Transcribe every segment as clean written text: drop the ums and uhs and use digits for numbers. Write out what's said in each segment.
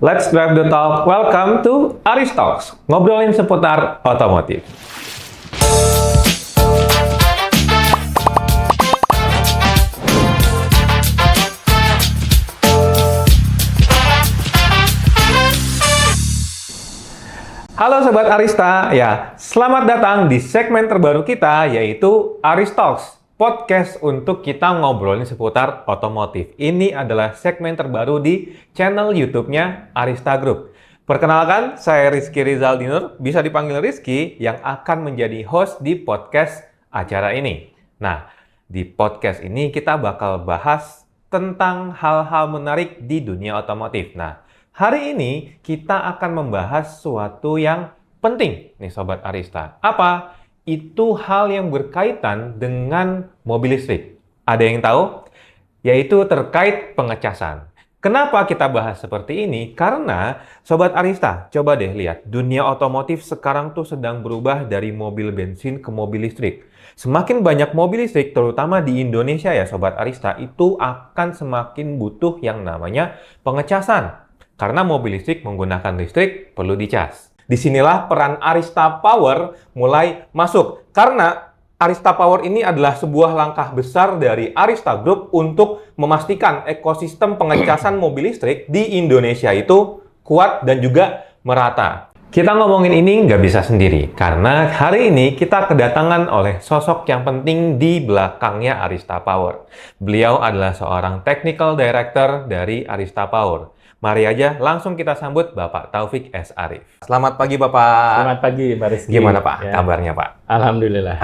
Let's grab the talk. Welcome to Aris Talks, ngobrolin seputar otomotif. Halo Sobat Arista, selamat datang di segmen terbaru kita yaitu Aris Talks, podcast untuk kita ngobrolin seputar otomotif. Ini adalah segmen terbaru di channel YouTube-nya Arista Group. Perkenalkan, saya Rizky Rizaldinur, bisa dipanggil Rizky, yang akan menjadi host di podcast acara ini. Nah, di podcast ini kita bakal bahas tentang hal-hal menarik di dunia otomotif. Nah, hari ini kita akan membahas sesuatu yang penting nih Sobat Arista. Apa? Itu hal yang berkaitan dengan mobil listrik. Ada yang tahu? Yaitu terkait pengecasan. Kenapa kita bahas seperti ini? Karena Sobat Arista, coba deh lihat. Dunia otomotif sekarang tuh sedang berubah dari mobil bensin ke mobil listrik. Semakin banyak mobil listrik, terutama di Indonesia ya Sobat Arista, itu akan semakin butuh yang namanya pengecasan. Karena mobil listrik menggunakan listrik perlu dicas. Disinilah peran Arista Power mulai masuk. Karena Arista Power ini adalah sebuah langkah besar dari Arista Group untuk memastikan ekosistem pengecasan mobil listrik di Indonesia itu kuat dan juga merata. Kita ngomongin ini nggak bisa sendiri, karena hari ini kita kedatangan oleh sosok yang penting di belakangnya Arista Power. Beliau adalah seorang Technical Director dari Arista Power. Mari aja langsung kita sambut Bapak Taufik S. Arif. Selamat pagi Bapak. Selamat pagi Mbak Rizky. Gimana Pak kabarnya Pak? Alhamdulillah.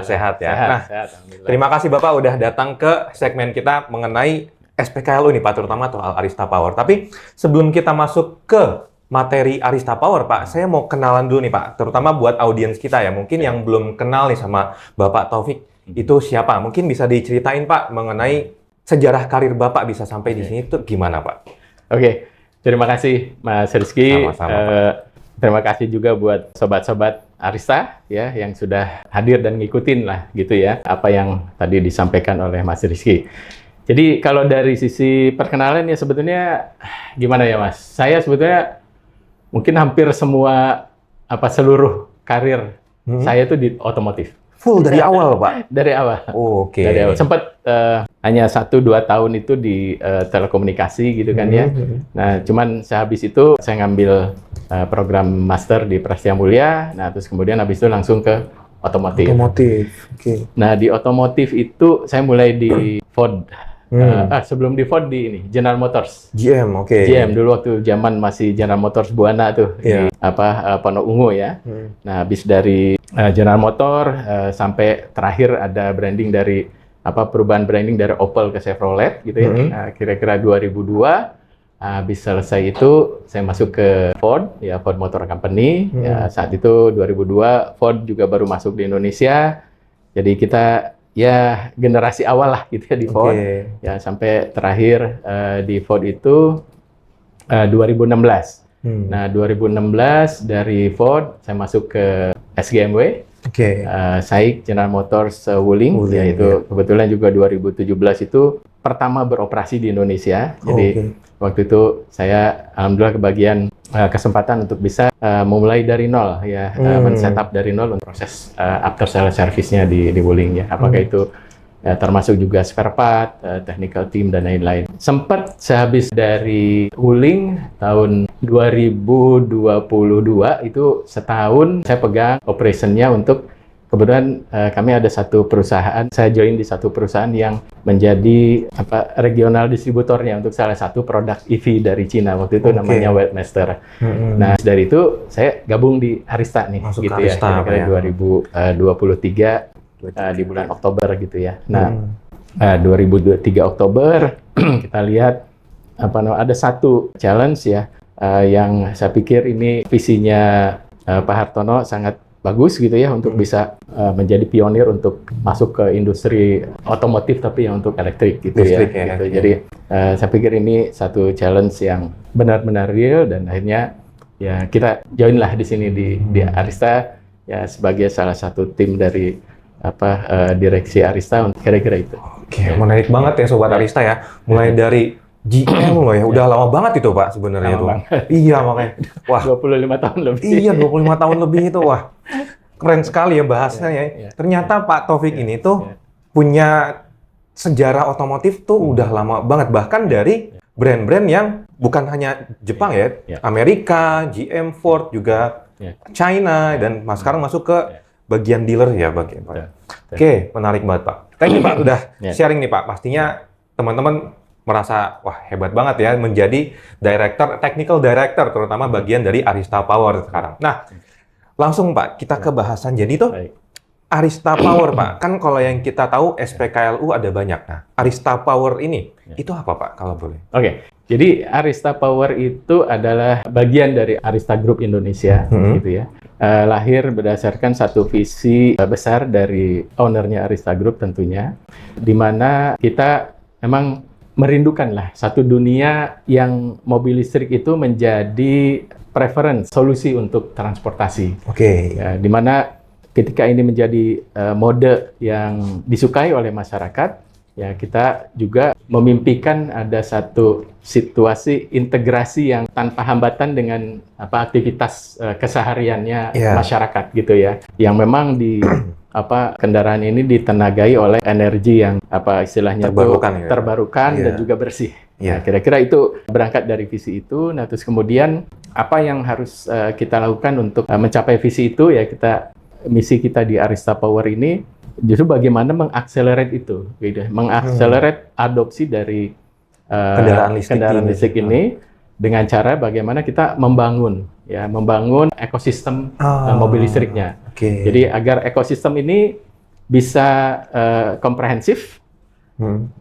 Sehat ya. Sehat, alhamdulillah. Terima kasih Bapak udah datang ke segmen kita mengenai SPKLU nih Pak, terutama soal Arista Power. Tapi sebelum kita masuk ke materi Arista Power Pak, saya mau kenalan dulu nih Pak, terutama buat audiens kita ya. Mungkin yang belum kenal nih sama Bapak Taufik itu siapa? Mungkin bisa diceritain Pak mengenai sejarah karir Bapak bisa sampai di sini tuh gimana Pak? Oke, terima kasih Mas Rizky. Terima kasih juga buat sobat-sobat Arista ya yang sudah hadir dan ngikutin lah gitu ya apa yang tadi disampaikan oleh Mas Rizky. Jadi kalau dari sisi perkenalan ya sebetulnya gimana ya Mas? Saya sebetulnya mungkin hampir semua seluruh karir saya itu di otomotif. Full dari awal Pak? Dari awal. Oh, oke. Dari awal. Sempat hanya 1-2 tahun itu di telekomunikasi gitu kan ya. Nah, cuman sehabis itu saya ngambil program master di Prasetya Mulia. Nah, terus kemudian habis itu langsung ke otomotif. Oke. Nah, di otomotif itu saya mulai di Ford. Sebelum di Ford di ini General Motors. GM, oke. GM dulu waktu zaman masih General Motors Buana tuh di Pondok Ungu ya. Nah, habis dari General Motor sampai terakhir ada branding dari perubahan branding dari Opel ke Chevrolet gitu ya. Nah, kira-kira 2002 habis selesai itu saya masuk ke Ford ya, Ford Motor Company. Ya, saat itu 2002 Ford juga baru masuk di Indonesia. Jadi kita ya generasi awal lah gitu ya di Ford. Ya sampai terakhir di Ford itu 2016. Nah 2016 dari Ford saya masuk ke SGMW. SAIC General Motors Wuling, yaitu kebetulan juga 2017 itu pertama beroperasi di Indonesia. Jadi waktu itu saya alhamdulillah kebagian kesempatan untuk bisa memulai dari nol ya, men-setup dari nol untuk proses after sales service-nya di Wuling ya. Apakah itu termasuk juga spare part, technical team dan lain-lain. Sempat sehabis dari Wuling tahun 2022 itu setahun saya pegang operation-nya untuk kebetulan kami ada satu perusahaan, saya join di satu perusahaan yang menjadi regional distributornya untuk salah satu produk EV dari Cina waktu itu namanya Webmaster. Nah dari itu saya gabung di Arista nih, masuk gitu Arista, ya, kira-kira 2023 di bulan Oktober gitu ya. Nah 2023 Oktober kita lihat ada satu challenge ya yang saya pikir ini visinya Pak Hartono sangat bagus gitu ya untuk bisa menjadi pionir untuk masuk ke industri otomotif tapi yang untuk elektrik gitu ya. Gitu. Jadi saya pikir ini satu challenge yang benar-benar real dan akhirnya ya kita join lah di sini di Arista ya sebagai salah satu tim dari direksi Arista untuk kira-kira itu. Oke, menarik banget ya Sobat Arista ya. Mulai dari GM loh ya, udah lama banget itu Pak sebenarnya Lama tuh. banget. Iya makanya. Wah, 25 tahun lebih. iya 25 tahun lebih itu. Wah, keren sekali ya bahasanya ya. Iya. Ternyata Pak Taufik ini tuh Iya. punya sejarah otomotif tuh udah lama banget. Bahkan dari brand-brand yang bukan hanya Jepang ya, Iya. Amerika, GM, Ford, juga Iya. China, dan sekarang masuk ke bagian dealer ya bagian Pak. Iya. Oke, menarik banget Pak. Thank you Pak udah Iya. sharing nih Pak. Pastinya teman-teman merasa wah hebat banget ya menjadi technical director terutama bagian dari Arista Power sekarang. Nah, langsung Pak kita ke bahasan. Jadi tuh Baik. Arista Power Pak, kan kalau yang kita tahu SPKLU ada banyak. Nah, Arista Power ini itu apa Pak kalau boleh? Oke, jadi Arista Power itu adalah bagian dari Arista Group Indonesia, gitu ya. Lahir berdasarkan satu visi besar dari ownernya Arista Group tentunya, di mana kita memang merindukan lah satu dunia yang mobil listrik itu menjadi preference solusi untuk transportasi. Oke. Ya, di mana ketika ini menjadi mode yang disukai oleh masyarakat, ya kita juga memimpikan ada satu situasi integrasi yang tanpa hambatan dengan aktivitas kesehariannya masyarakat gitu ya, yang memang di kendaraan ini ditenagai oleh energi yang istilahnya terbarukan dan juga bersih. Ya, kira-kira itu berangkat dari visi itu. Nah, terus kemudian apa yang harus kita lakukan untuk mencapai visi itu, ya misi kita di Arista Power ini justru bagaimana mengakselerate itu, gitu. Mengakselerate adopsi dari kendaraan listrik ini dengan cara bagaimana kita membangun ekosistem mobil listriknya. Jadi agar ekosistem ini bisa komprehensif,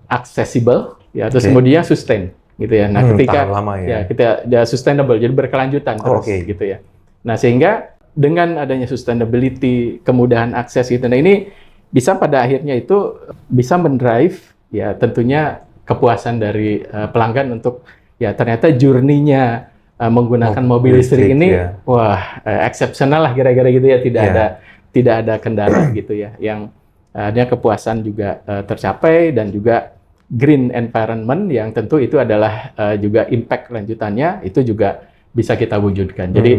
aksesibel, ya, terus kemudian sustain, gitu ya. Nah, ketika kita sustainable, jadi berkelanjutan terus, gitu ya. Nah, sehingga dengan adanya sustainability, kemudahan akses gitu. Nah, ini bisa pada akhirnya itu bisa mendrive ya tentunya kepuasan dari pelanggan untuk ya ternyata journey-nya menggunakan mobil listrik ini wah exceptional lah kira-kira gitu ya, tidak ada kendala gitu ya, yang ada kepuasan juga tercapai, dan juga green environment yang tentu itu adalah juga impact lanjutannya itu juga bisa kita wujudkan. Jadi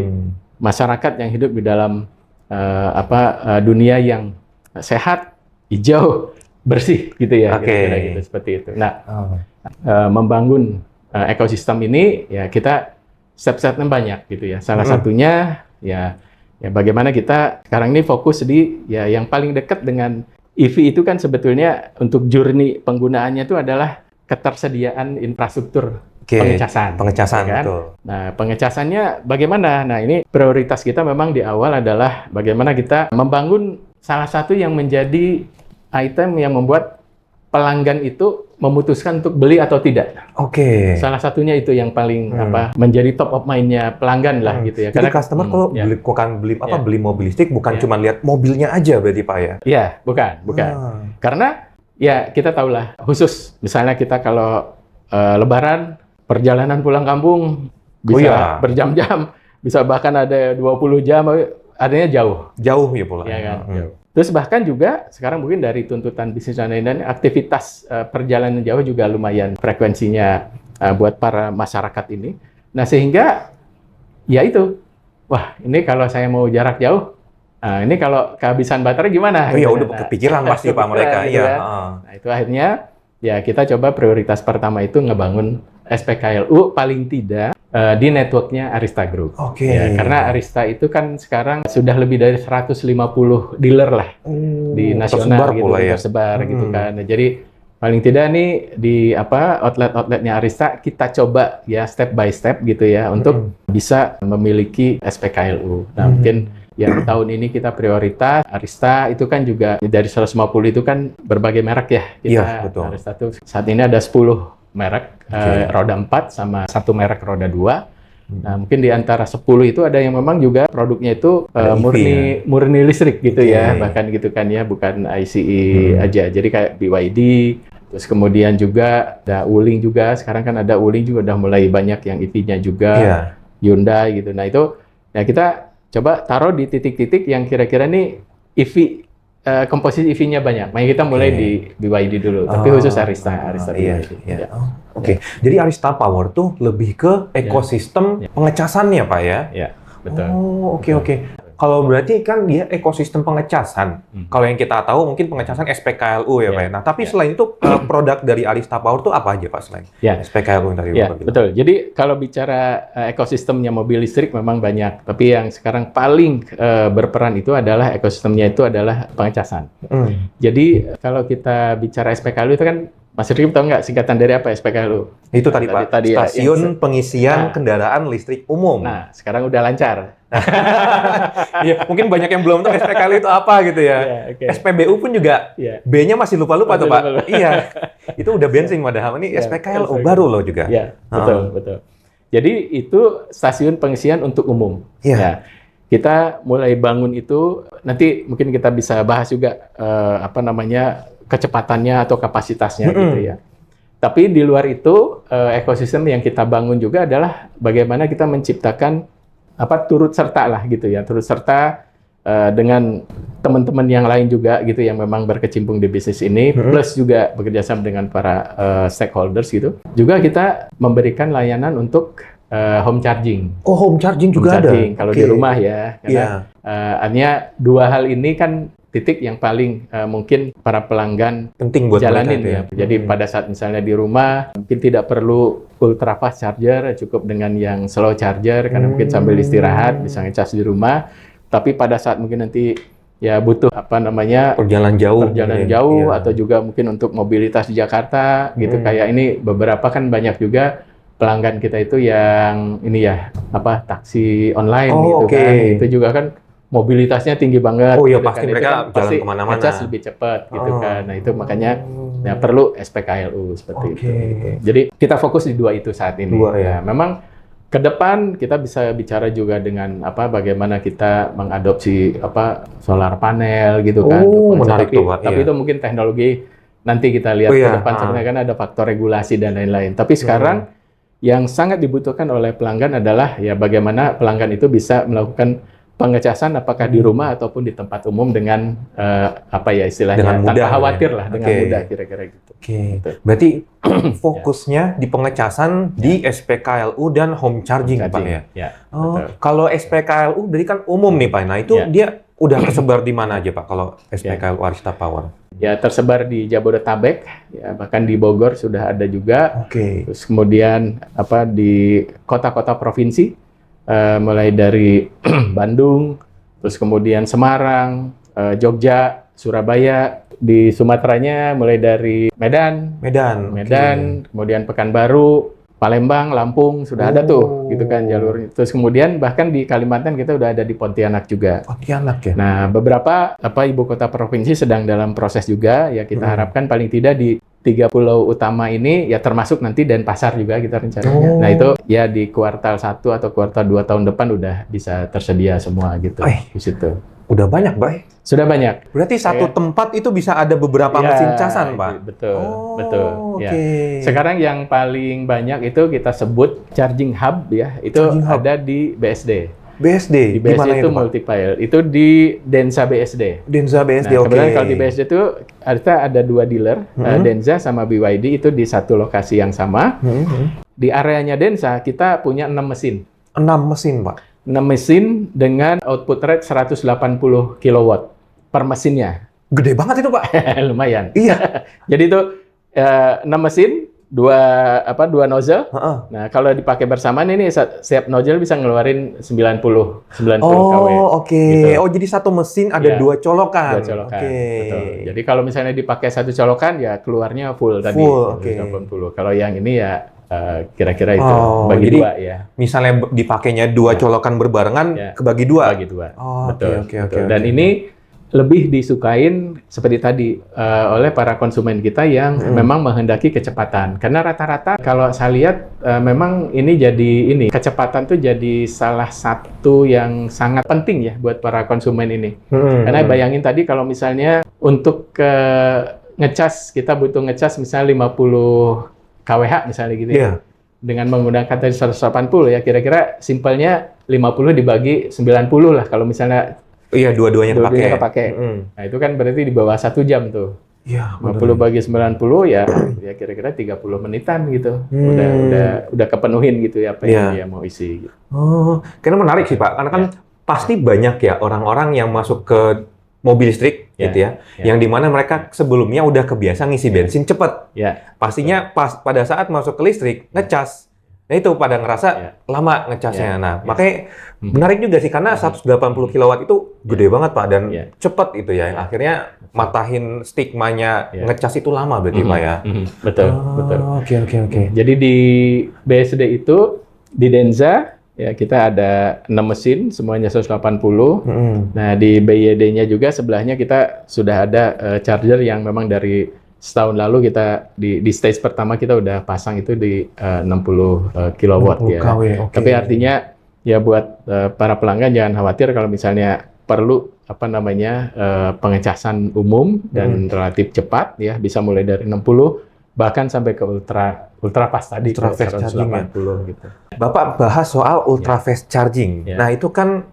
masyarakat yang hidup di dalam dunia yang sehat, hijau, bersih gitu ya, kira-kira gitu, seperti itu. Nah, membangun ekosistem ini ya kita step-stepnya banyak gitu ya. Salah satunya ya bagaimana kita sekarang ini fokus di yang paling dekat dengan EV itu kan sebetulnya untuk journey penggunaannya itu adalah ketersediaan infrastruktur pengecasan, kan? Betul. Nah, pengecasannya bagaimana? Nah, ini prioritas kita memang di awal adalah bagaimana kita membangun salah satu yang menjadi item yang membuat pelanggan itu memutuskan untuk beli atau tidak. Salah satunya itu yang paling menjadi top of mind-nya pelanggan lah gitu ya. Jadi customer kalau beli mobil listrik bukan cuma lihat mobilnya aja berarti Pak ya? Iya, bukan. Karena ya kita tahulah, khusus misalnya kita kalau Lebaran perjalanan pulang kampung bisa berjam-jam, bisa bahkan ada 20 jam, artinya jauh ya pulang. Ya kan? Terus bahkan juga sekarang mungkin dari tuntutan bisnis dan lain-lain, aktivitas perjalanan jauh juga lumayan frekuensinya buat para masyarakat ini. Nah, sehingga ya itu, wah ini kalau saya mau jarak jauh, ini kalau kehabisan baterai gimana? Ya udah kepikiran pasti Pak mereka. Gitu kan? Nah, itu akhirnya ya kita coba prioritas pertama itu ngebangun SPKLU paling tidak di networknya Arista Group. Ya, karena Arista itu kan sekarang sudah lebih dari 150 dealer lah di nasional gitu, tersebar gitu kan. Nah, jadi paling tidak nih di outlet-outletnya Arista kita coba ya step by step gitu ya untuk bisa memiliki SPKLU. Nah, mungkin yang tahun ini kita prioritas Arista itu kan juga dari 150 itu kan berbagai merek ya. Kita Arista itu saat ini ada 10 merek roda 4 sama satu merek roda 2. Nah, mungkin di antara 10 itu ada yang memang juga produknya itu murni listrik gitu ya, bahkan gitu kan ya, bukan ICE aja. Jadi kayak BYD, terus kemudian juga ada Wuling juga. Sekarang kan ada Wuling juga udah mulai banyak yang EV-nya juga, Hyundai gitu. Nah, itu ya kita coba taruh di titik-titik yang kira-kira nih EV komposisi EV-nya banyak. Makanya kita mulai di BYD dulu, tapi khusus Arista Iya, BYD. iya. Ya. Oke. Jadi Arista Power tuh lebih ke ekosistem pengecasannya, Pak ya? Ya, betul. Oh, oke. Kalau berarti kan dia ekosistem pengecasan. Kalau yang kita tahu mungkin pengecasan SPKLU ya, Pak ya. Nah, tapi selain itu produk dari Arista Power tuh apa aja, Pak, selain SPKLU yang tadi Ya, Bapak bilang? betul. Jadi kalau bicara ekosistemnya mobil listrik memang banyak, tapi yang sekarang paling berperan itu adalah ekosistemnya itu adalah pengecasan. Jadi kalau kita bicara SPKLU itu kan, Mas Riki tahu nggak singkatan dari apa SPKLU? Itu tadi, Pak, stasiun pengisian kendaraan listrik umum. Nah, sekarang udah lancar. Iya, mungkin banyak yang belum tahu SPKLU itu apa gitu ya. SPBU pun juga B-nya masih lupa-lupa tuh, Pak. Iya, itu udah bensin padahal. Ini SPKLU baru loh juga. Iya, betul. Jadi itu stasiun pengisian untuk umum. Iya. Kita mulai bangun itu, nanti mungkin kita bisa bahas juga kecepatannya atau kapasitasnya gitu ya. Tapi di luar itu ekosistem yang kita bangun juga adalah bagaimana kita menciptakan turut serta lah gitu ya, turut serta dengan teman-teman yang lain juga gitu yang memang berkecimpung di bisnis ini, plus juga bekerjasama dengan para stakeholders gitu. Juga kita memberikan layanan untuk home charging. Oh, home charging juga ada? Kalau di rumah ya. Karena artinya dua hal ini kan titik yang paling mungkin para pelanggan penting buat jalanin mereka, ya. Jadi pada saat misalnya di rumah mungkin tidak perlu ultra fast charger, cukup dengan yang slow charger karena mungkin sambil istirahat bisa ngecas di rumah. Tapi pada saat mungkin nanti ya butuh perjalanan jauh atau juga mungkin untuk mobilitas di Jakarta gitu, kayak ini beberapa kan banyak juga pelanggan kita itu yang ini ya taksi online kan. Itu juga kan mobilitasnya tinggi banget. Oh iya, gitu pasti mereka jalan kemana-mana. Ngecas lebih cepat gitu kan. Nah itu makanya perlu SPKLU seperti itu. Jadi kita fokus di dua itu saat ini. Memang ke depan kita bisa bicara juga dengan bagaimana kita mengadopsi solar panel gitu kan. Menarik tuh, Pak. Tapi itu mungkin teknologi nanti kita lihat ke depan sebenarnya kan ada faktor regulasi dan lain-lain. Tapi sekarang yang sangat dibutuhkan oleh pelanggan adalah ya bagaimana pelanggan itu bisa melakukan pengecasan apakah di rumah ataupun di tempat umum dengan istilahnya dengan mudah, tanpa khawatir lah, dengan mudah kira-kira gitu. Gitu. Berarti fokusnya di pengecasan di SPKLU dan home charging, Pak ya. Kalau SPKLU berarti kan umum nih, Pak. Nah itu dia udah tersebar di mana aja, Pak, kalau SPKLU Arista Power? Ya tersebar di Jabodetabek, ya bahkan di Bogor sudah ada juga. Terus kemudian di kota-kota provinsi. Mulai dari Bandung, terus kemudian Semarang, Jogja, Surabaya, di Sumateranya mulai dari Medan, kemudian Pekanbaru, Palembang, Lampung sudah ada tuh, gitu kan jalurnya. Terus kemudian bahkan di Kalimantan kita udah ada di Pontianak juga. Pontianak ya. Nah beberapa ibu kota provinsi sedang dalam proses juga ya kita harapkan paling tidak di 3 pulau utama ini ya termasuk nanti Denpasar juga kita rencananya. Nah itu ya di kuartal 1 atau kuartal 2 tahun depan udah bisa tersedia semua gitu di situ. Udah banyak, Bay? Sudah banyak. Berarti satu tempat itu bisa ada beberapa mesin casan, Pak? Betul. Ya. Sekarang yang paling banyak itu kita sebut charging hub ya, itu ada di BSD. Di BSD itu multi-pile. Itu di Denza BSD. Kemudian kalau di BSD itu ada 2 dealer, Denza sama BYD itu di satu lokasi yang sama. Di areanya Denza kita punya 6 mesin. 6 mesin, Pak? 6 mesin dengan output rate 180 kW per mesinnya. Gede banget itu, Pak? Lumayan. Iya. Jadi itu 6 mesin, dua nozzle. Nah, kalau dipakai bersamaan ini setiap nozzle bisa ngeluarin 90 kW. Gitu. Oh, jadi satu mesin ada 2 colokan. 2 colokan. Betul. Jadi kalau misalnya dipakai 1 colokan ya keluarnya full tadi. 80. Kalau yang ini ya kira-kira itu bagi jadi 2 ya. Misalnya dipakainya 2 colokan berbarengan kebagi 2. Bagi 2. Betul. Dan ini lebih disukain seperti tadi oleh para konsumen kita yang memang menghendaki kecepatan. Karena rata-rata kalau saya lihat memang ini kecepatan tuh jadi salah satu yang sangat penting ya buat para konsumen ini. Karena bayangin tadi kalau misalnya untuk ngecas kita butuh ngecas misalnya 50 kWh misalnya gitu ya. Dengan menggunakan tadi 180 ya kira-kira simpelnya 50 dibagi 90 lah kalau misalnya Iya, dua-duanya Dua-duanya kepake. kepake. Nah, itu kan berarti di bawah 1 jam tuh. Iya, 50 bagi 90 ya kira-kira 30 menitan gitu. Udah kepenuhin gitu ya apa yang dia mau isi gitu. Oh, karena menarik sih Pak, karena kan pasti banyak ya orang-orang yang masuk ke mobil listrik gitu ya, yang dimana mereka sebelumnya udah kebiasa ngisi bensin cepet. Pastinya pada saat masuk ke listrik, ngecas. Nah itu pada ngerasa lama ngecasnya. Nah, makanya menarik juga sih karena 180 kW itu gede banget Pak dan cepet itu ya. Akhirnya matahin stigmanya ngecas itu lama berarti Pak ya. Betul. Oke. Jadi di BSD itu di Denza ya kita ada 6 mesin semuanya 180. Nah, di BYD-nya juga sebelahnya kita sudah ada charger yang memang dari setahun lalu kita di stage pertama kita udah pasang itu di 60 kilowatt ya. Tapi artinya ya buat para pelanggan jangan khawatir kalau misalnya perlu pengecasan umum dan relatif cepat ya, bisa mulai dari 60 bahkan sampai ke ultra fast tadi ultra fast charging gitu. Bapak bahas soal ultra fast charging. Nah, itu kan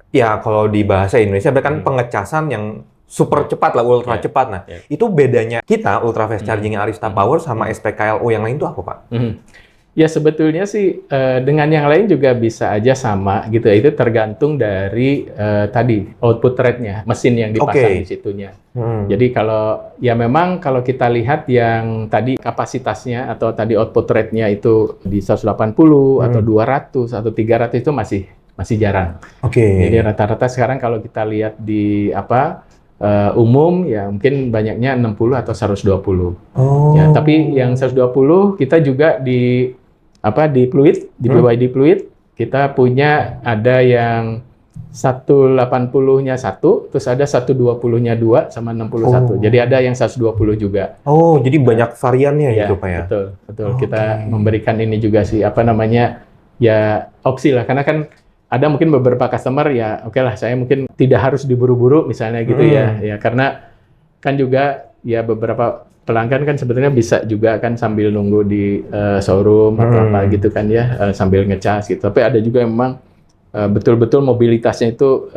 ya kalau di bahasa Indonesia berarti kan pengecasan yang super cepat lah, ultra cepat. Nah, itu bedanya kita ultra fast charging Arista Power sama SPKLO yang lain itu apa, Pak? Ya sebetulnya sih dengan yang lain juga bisa aja sama gitu ya. Itu tergantung dari tadi output rate-nya, mesin yang dipasang di situnya. Jadi kalau memang kita lihat yang tadi kapasitasnya atau tadi output rate-nya itu di 180 atau 200 atau 300 itu masih jarang. Jadi rata-rata sekarang kalau kita lihat di umum ya mungkin banyaknya 60 atau 120. Ya, tapi yang 120 kita juga di Fluid, di BYD Fluid kita punya ada yang 180-nya 1, terus ada 120-nya 2 sama 61. Jadi ada yang 120 juga. Oh, jadi banyak variannya gitu Pak ya. Betul. Kita memberikan ini juga sih ya opsi lah karena kan ada mungkin beberapa customer ya oke lah saya mungkin tidak harus diburu-buru misalnya gitu ya karena kan juga ya beberapa pelanggan kan sebetulnya bisa juga kan sambil nunggu di showroom atau apa gitu kan ya sambil ngecas gitu, tapi ada juga yang memang betul-betul mobilitasnya itu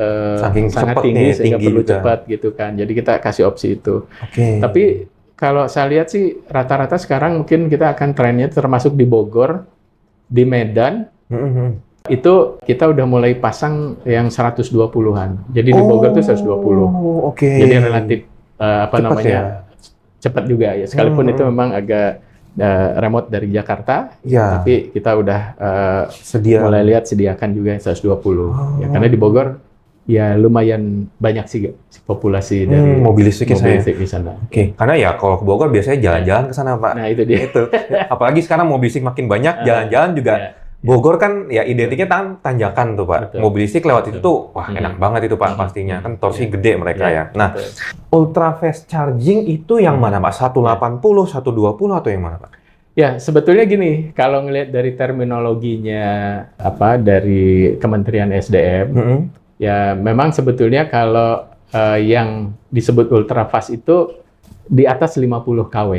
sangat tinggi sehingga perlu cepat gitu kan, jadi kita kasih opsi itu. Tapi kalau saya lihat sih rata-rata sekarang mungkin kita akan trennya termasuk di Bogor, di Medan itu kita udah mulai pasang yang 120-an. Jadi di Bogor tuh 120. Jadi relatif cepat juga ya. Sekalipun itu memang agak remote dari Jakarta, tapi kita udah mulai lihat sediakan juga yang 120. Ya karena di Bogor ya lumayan banyak sih populasi dari mobil listrik di sana. Karena ya kalau ke Bogor biasanya jalan-jalan ke sana, Pak. Nah, itu dia. Apalagi sekarang mobil listrik makin banyak, jalan-jalan juga. Bogor kan ya identiknya tanjakan tuh Pak. Mobil listrik lewat itu tuh wah enak banget itu Pak pastinya. Kan torsi gede mereka ya. Nah, ultra fast charging itu yang mana Pak? 180, 120 atau yang mana Pak? Ya, sebetulnya gini, kalau ngelihat dari terminologinya dari Kementerian SDM, ya memang sebetulnya kalau yang disebut ultra fast itu di atas 50 kW.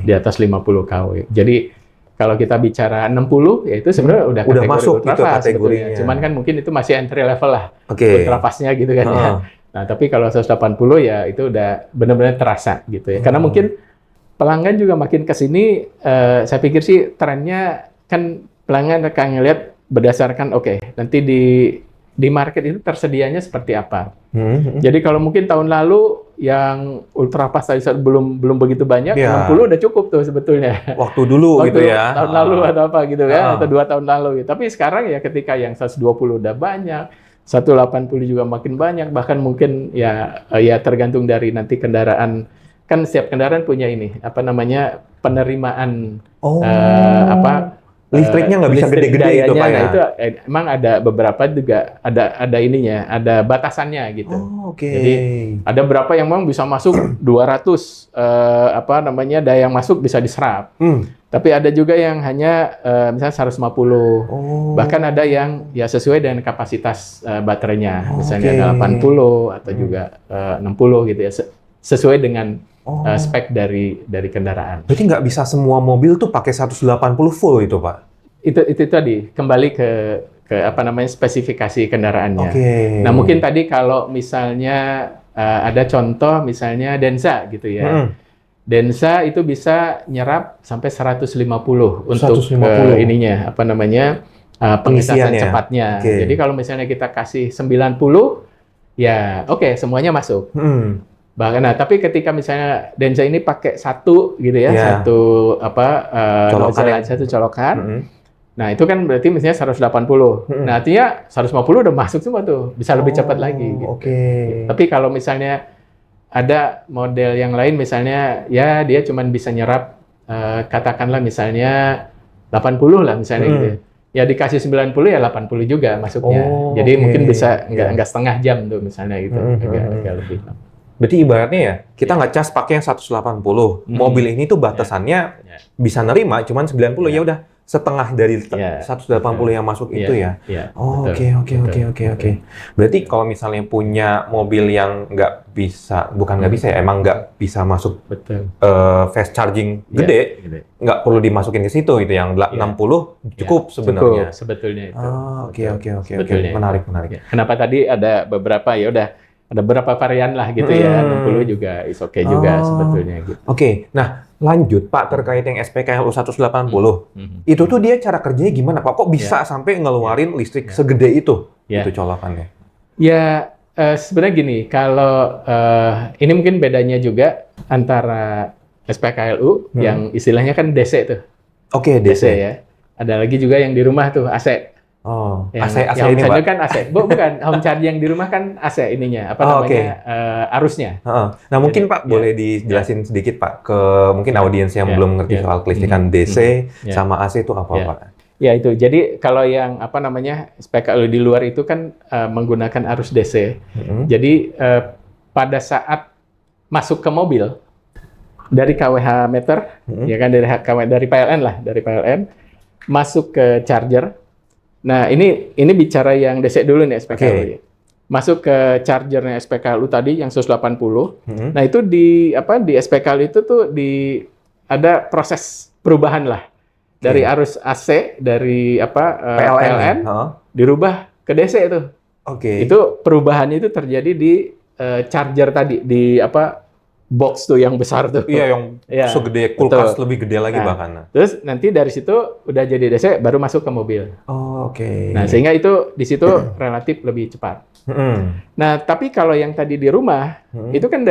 Di atas 50 kW. Jadi kalau kita bicara 60, ya itu sebenarnya udah masuk gitu kategorinya. Cuman kan mungkin itu masih entry level lah, ultra fast-nya gitu kan ya. Nah, tapi kalau 180 ya itu udah benar-benar terasa gitu ya. Karena mungkin pelanggan juga makin ke sini, saya pikir sih trennya kan pelanggan akan ngelihat berdasarkan nanti di market itu tersedianya seperti apa. Jadi kalau mungkin tahun lalu yang ultra fast tadi belum begitu banyak, 60 udah cukup tuh sebetulnya. Waktu dulu gitu ya. Tahun lalu atau apa gitu kan, atau 2 tahun lalu gitu. Tapi sekarang ya ketika yang 120 udah banyak, 180 juga makin banyak, bahkan mungkin ya tergantung dari nanti kendaraan. Kan setiap kendaraan punya ini, penerimaan listriknya nggak bisa gede-gede itu Pak ya? Nah, itu emang ada beberapa juga ada ininya, ada batasannya gitu. Jadi ada berapa yang memang bisa masuk 200 daya yang masuk bisa diserap. Tapi ada juga yang hanya misalnya 150. Bahkan ada yang ya sesuai dengan kapasitas baterainya. Misalnya ada 80 atau juga 60 gitu ya. Sesuai dengan spek dari kendaraan. Berarti nggak bisa semua mobil tuh pakai 180 full itu Pak? Itu tadi kembali ke spesifikasi kendaraannya. Oke. Nah, mungkin tadi kalau misalnya ada contoh misalnya Denza gitu ya. Denza itu bisa nyerap sampai 150 untuk 150. ininya pengecasan cepatnya. Oke. Jadi kalau misalnya kita kasih 90 ya oke, semuanya masuk. Bahkan tapi ketika misalnya Denza ini pakai satu gitu ya, satu colokan. Nah, itu kan berarti misalnya 180. Nah, artinya 150 udah masuk semua tuh, bisa lebih cepat lagi gitu. Tapi kalau misalnya ada model yang lain misalnya ya dia cuman bisa nyerap katakanlah misalnya 80 lah misalnya gitu. Ya dikasih 90 ya 80 juga masuknya. Jadi mungkin bisa enggak setengah jam tuh misalnya gitu. Agak lebih. Berarti ibaratnya ya, kita ngecas pakai yang 180. Mobil ini tuh batasannya bisa nerima cuman 90, ya udah setengah dari 180 yang masuk itu ya. Oke. Berarti kalau misalnya punya mobil yang nggak bisa, bukan nggak bisa ya, emang nggak bisa masuk fast charging gede, nggak perlu dimasukin ke situ gitu, yang 60 cukup sebenarnya. Cukup, sebetulnya itu. Oke. Menarik. Kenapa tadi ada beberapa ya udah ada beberapa varian lah gitu ya, 60 juga is okay juga sebetulnya gitu. Oke, nah lanjut Pak terkait yang SPKLU 180. Itu tuh dia cara kerjanya gimana Pak? Kok bisa sampai ngeluarin listrik segede itu? Itu colokannya. Ya, sebenarnya gini, kalau ini mungkin bedanya juga antara SPKLU yang istilahnya kan DC tuh. Oke, DC ya. Ada lagi juga yang di rumah tuh AC. AC ini Pak? Kan AC. Bukan, home charging yang di rumah kan AC ininya, arusnya. Nah, mungkin Pak boleh dijelasin sedikit Pak ke mungkin audiens yang belum ngerti soal kelistrikan DC sama AC itu apa Pak? Ya itu. Jadi kalau yang SPKLU di luar itu kan menggunakan arus DC. Jadi pada saat masuk ke mobil dari kWh meter, ya kan dari PLN masuk ke charger. Nah, ini bicara yang DC dulu nih SPKLU. Masuk ke chargernya SPKLU tadi yang 180. Nah, itu di SPKLU itu tuh ada proses perubahan lah. Dari arus AC dari PLN dirubah ke DC itu. Itu perubahannya itu terjadi di charger tadi di box tuh yang besar tuh. Iya, yang segede kulkas, lebih gede lagi bahkan. Terus nanti dari situ udah jadi DC baru masuk ke mobil. Nah, sehingga itu di situ relatif lebih cepat. Nah, tapi kalau yang tadi di rumah itu kan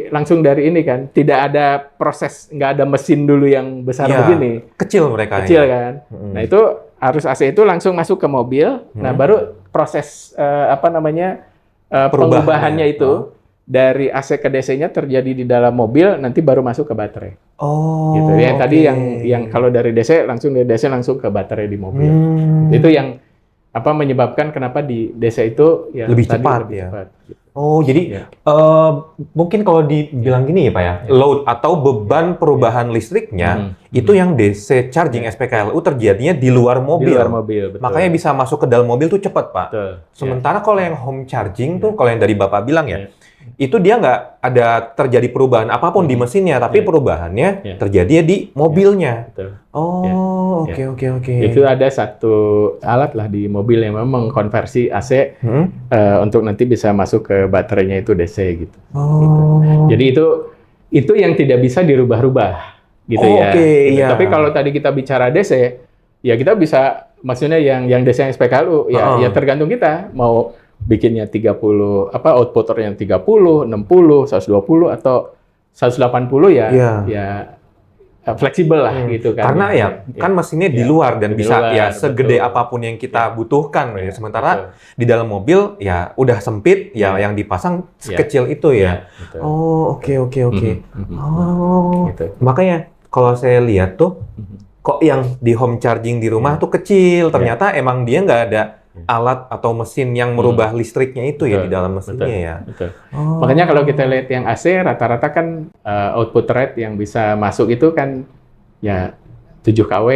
langsung dari ini kan, tidak ada proses, nggak ada mesin dulu yang besar begini. Kecil mereka. Kecil kan. Nah, itu arus AC itu langsung masuk ke mobil. Nah, baru proses pengubahannya itu dari AC ke DC-nya terjadi di dalam mobil, nanti baru masuk ke baterai. Gitu. Yang tadi yang kalau dari DC langsung ke baterai di mobil. Itu yang menyebabkan kenapa di DC itu lebih cepat. Jadi mungkin kalau dibilang gini ya Pak ya, load atau beban perubahan listriknya itu yang DC charging SPKLU terjadinya di luar mobil. Betul. Makanya bisa masuk ke dalam mobil tuh cepat Pak. Sementara kalau yang home charging tuh, kalau yang dari Bapak bilang ya, itu dia nggak ada terjadi perubahan apapun di mesinnya, tapi perubahannya terjadi di mobilnya. Oke. Itu ada satu alat lah di mobil yang memang mengkonversi AC untuk nanti bisa masuk ke baterainya itu DC gitu. Jadi itu yang tidak bisa dirubah-rubah gitu ya. Tapi kalau tadi kita bicara DC, ya kita bisa, maksudnya yang DC yang SPKLU ya tergantung kita mau bikinnya 30 outputternya 30, 60, 120 atau 180 ya fleksibel lah gitu kan. Karena kan mesinnya di luar dan bisa segede apapun yang kita butuhkan ya. Sementara di dalam mobil ya udah sempit yang dipasang sekecil itu ya. Oke. Gitu. Makanya kalau saya lihat tuh kok yang di home charging di rumah tuh kecil, ternyata emang dia nggak ada alat atau mesin yang merubah listriknya itu ya di dalam mesinnya Betul. Makanya kalau kita lihat yang AC rata-rata kan output rate yang bisa masuk itu kan ya 7 kW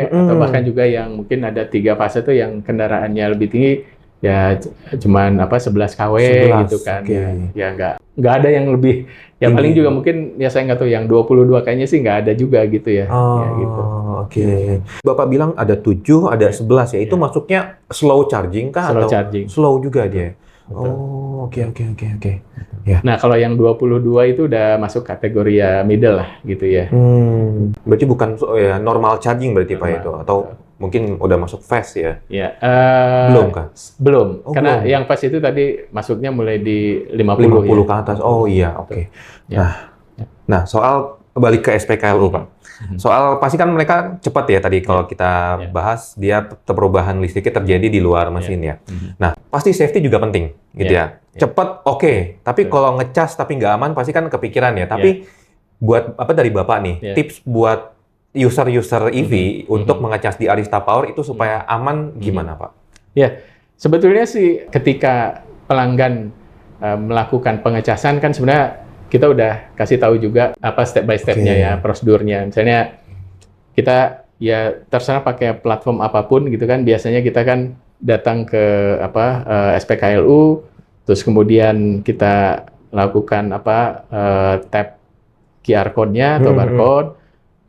atau bahkan juga yang mungkin ada 3 fase tuh yang kendaraannya lebih tinggi ya cuman 11 kW gitu kan. Ya nggak ada yang lebih. Yang paling juga mungkin ya saya nggak tahu yang 22 kayaknya sih nggak ada juga gitu ya. Ya gitu. oke. Bapak bilang ada 7, ada 11 ya. Itu masuknya slow charging kah Slow atau charging. slow juga dia? Betul. Oh, oke. Ya. Nah, kalau yang 22 itu udah masuk kategori ya middle lah gitu ya. Berarti bukan normal charging berarti Pak Normal, itu atau mungkin udah masuk fast ya? Ya, Belum kah? belum. Oh, Karena belum. yang fast itu tadi masuknya mulai di 50 50 ya. ke atas. Oh iya, oke. Ya. Nah, soal balik ke SPKLU Pak. Soal pasti kan mereka cepat ya tadi kalau kita bahas dia perubahan listriknya terjadi di luar mesin ya. Nah, pasti safety juga penting gitu ya. Cepat oke, tapi kalau ngecas tapi nggak aman pasti kan kepikiran ya. Tapi buat apa dari Bapak nih, tips buat user EV untuk mengecas di Arista Power itu supaya aman gimana Pak? Ya, sebetulnya sih ketika pelanggan melakukan pengecasan kan sebenarnya kita udah kasih tahu juga apa step by step-nya ya, prosedurnya. Misalnya kita ya terserah pakai platform apapun gitu kan, biasanya kita kan datang ke SPKLU, terus kemudian kita lakukan tap QR code-nya atau barcode,